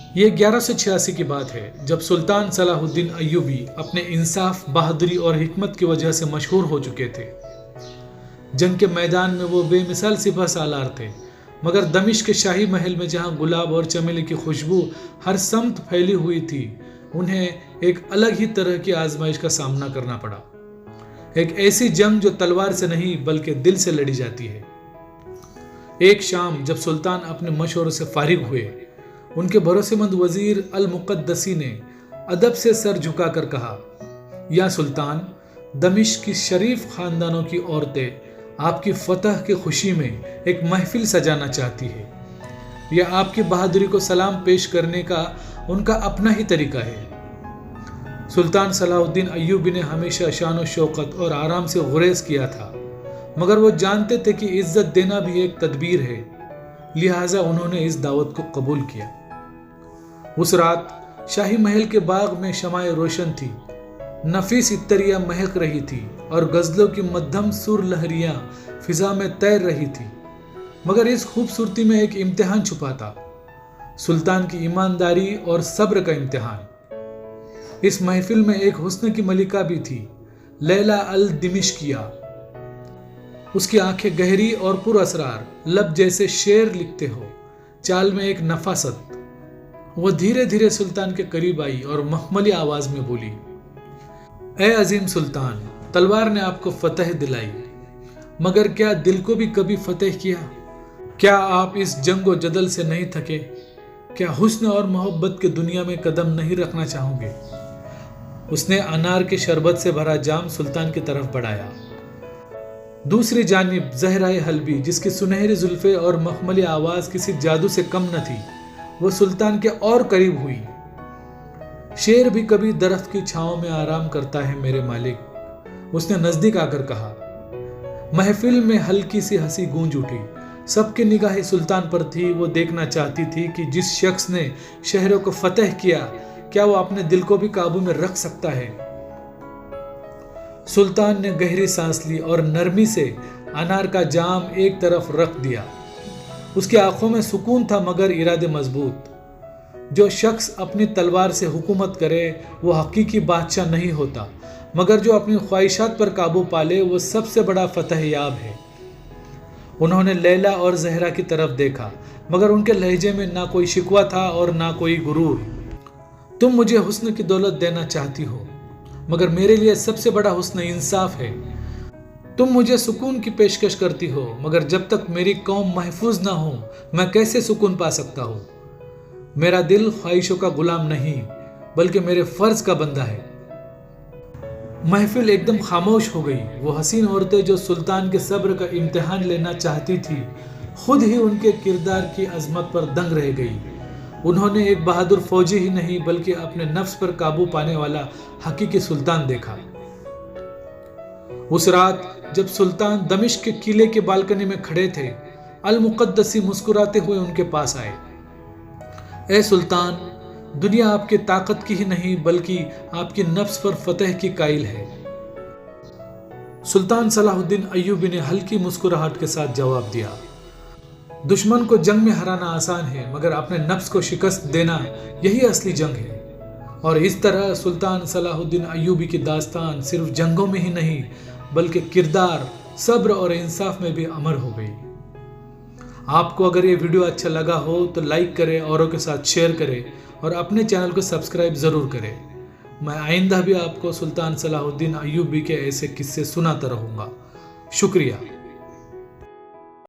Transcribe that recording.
ये 1186 की बात है जब सुल्तान सलाहुद्दीन अय्यूबी अपने इंसाफ, बहादुरी और हिकमत की वजह से मशहूर हो चुके थे। जंग के मैदान में वो बेमिसाल सिपह सालार थे, मगर दमिश्क के शाही महल में जहां गुलाब और चमेली की खुशबू हर समत फैली हुई थी, उन्हें एक अलग ही तरह की आजमाइश का सामना करना पड़ा। एक ऐसी जंग जो तलवार से नहीं बल्कि दिल से लड़ी जाती है। एक शाम जब सुल्तान अपने मशवरों से फारिग हुए, उनके भरोसेमंद वजीर अल मुक़द्दसी ने अदब से सर झुकाकर कहा, या सुल्तान, दमिश्क की शरीफ खानदानों की औरतें आपकी फतह की खुशी में एक महफिल सजाना चाहती है। यह आपकी बहादुरी को सलाम पेश करने का उनका अपना ही तरीका है। सुल्तान सलाहुद्दीन अय्यूबी ने हमेशा शान व शौकत और आराम से गुरेज किया था, मगर वो जानते थे कि इज्जत देना भी एक तदबीर है, लिहाजा उन्होंने इस दावत को कबूल किया। उस रात शाही महल के बाग में शमाएं रोशन थी, नफीस इत्तरियां महक रही थी और गजलों की मध्यम सुर लहरियां फिजा में तैर रही थी। मगर इस खूबसूरती में एक इम्तिहान छुपा था, सुल्तान की ईमानदारी और सब्र का इम्तिहान। इस महफिल में एक हुस्न की मलिका भी थी, लैला अल दिमिश्किया। उसकी आंखें गहरी और पुरअसरार, लब जैसे शेर लिखते हो, चाल में एक नफासत। वह धीरे धीरे सुल्तान के करीब आई और मखमली आवाज में बोली, ए अजीम सुल्तान, तलवार ने आपको फतह दिलाई, मगर क्या दिल को भी कभी फतेह किया? क्या आप इस जंग और जदल से नहीं थके? क्या हुस्न और मोहब्बत के दुनिया में कदम नहीं रखना चाहोगे? उसने अनार के शरबत से भरा जाम सुल्तान की तरफ बढ़ाया। दूसरी जानिब ज़हराए हल्बी, जिसकी सुनहरी जुल्फे और मखमली आवाज किसी जादू से कम न थी, वो सुल्तान के और करीब हुई। शेर भी कभी दरख्त की छांव में आराम करता है मेरे मालिक, उसने नजदीक आकर कहा। महफिल में हल्की सी हंसी गूंज उठी। सबकी निगाहें सुल्तान पर थी। वो देखना चाहती थी कि जिस शख्स ने शहरों को फतह किया, क्या वो अपने दिल को भी काबू में रख सकता है? सुल्तान ने गहरी सांस ली और नरमी से अनार का जाम एक तरफ रख दिया। उसकी आंखों में सुकून था मगर इरादे मजबूत। जो शख्स अपनी तलवार से हुकूमत करे वो हकीकी बादशाह नहीं होता, मगर जो अपनी ख्वाहिशात पर काबू पाले वो सबसे बड़ा फतह याब है। उन्होंने लैला और जहरा की तरफ देखा, मगर उनके लहजे में ना कोई शिकवा था और ना कोई गुरूर। तुम मुझे हुस्न की दौलत देना चाहती हो, मगर मेरे लिए सबसे बड़ा हुस्न इंसाफ है। तुम मुझे सुकून की पेशकश करती हो, मगर जब तक मेरी कौम महफूज ना हो, मैं कैसे सुकून पा सकता हूँ? मेरा दिल ख्वाहिशों का गुलाम नहीं, बल्कि मेरे फर्ज का बंदा है। महफिल एकदम खामोश हो गई। वो हसीन औरतें जो सुल्तान के सब्र का इम्तिहान लेना चाहती थी, खुद ही उनके किरदार की अजमत पर दंग रह गई। उन्होंने एक बहादुर फौजी ही नहीं बल्कि अपने नफ्स पर काबू पाने वाला हकीकी सुल्तान देखा। उस रात जब सुल्तान दमिश्क के किले के बालकनी में खड़े थे, अल मुक़द्दसी मुस्कुराते हुए उनके पास आए। ए सुल्तान, दुनिया आपकी ताकत की ही नहीं बल्कि आपकी नफ्स पर फतह की कायल है। सुल्तान सलाहुद्दीन अय्यूबी ने हल्की मुस्कुराहट के साथ जवाब दिया, दुश्मन को जंग में हराना आसान है, मगर अपने नफ्स को शिकस्त देना यही असली जंग है। और इस तरह सुल्तान सलाहुद्दीन अय्यूबी की दास्तान सिर्फ जंगों में ही नहीं बल्कि किरदार, सब्र और इंसाफ में भी अमर हो गई। आपको अगर ये वीडियो अच्छा लगा हो तो लाइक करें, औरों के साथ शेयर करें और अपने चैनल को सब्सक्राइब ज़रूर करें। मैं आइंदा भी आपको सुल्तान सलाहुद्दीन अय्यूबी के ऐसे किस्से सुनाता रहूँगा। शुक्रिया।